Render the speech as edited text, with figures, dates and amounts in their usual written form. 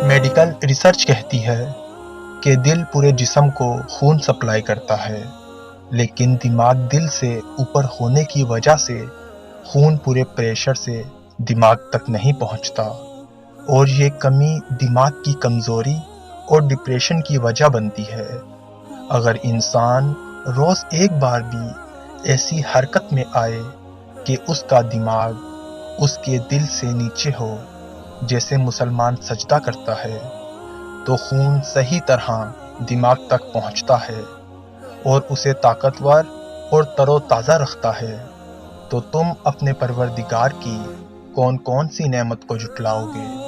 Medical research کہتی ہے کہ دل پورے جسم کو خون سپلائی کرتا ہے، لیکن دماغ دل سے اوپر ہونے کی وجہ سے خون پورے پریشر سے دماغ تک نہیں پہنچتا، اور یہ کمی دماغ کی کمزوری اور ڈپریشن کی وجہ بنتی ہے۔ اگر انسان روز ایک بار بھی ایسی حرکت میں آئے کہ اس کا دماغ اس کے دل سے نیچے ہو، جیسے مسلمان سجدہ کرتا ہے، تو خون صحیح طرح دماغ تک پہنچتا ہے اور اسے طاقتور اور تر و تازہ رکھتا ہے۔ تو تم اپنے پروردگار کی کون کون سی نعمت کو جھٹلاؤ گے؟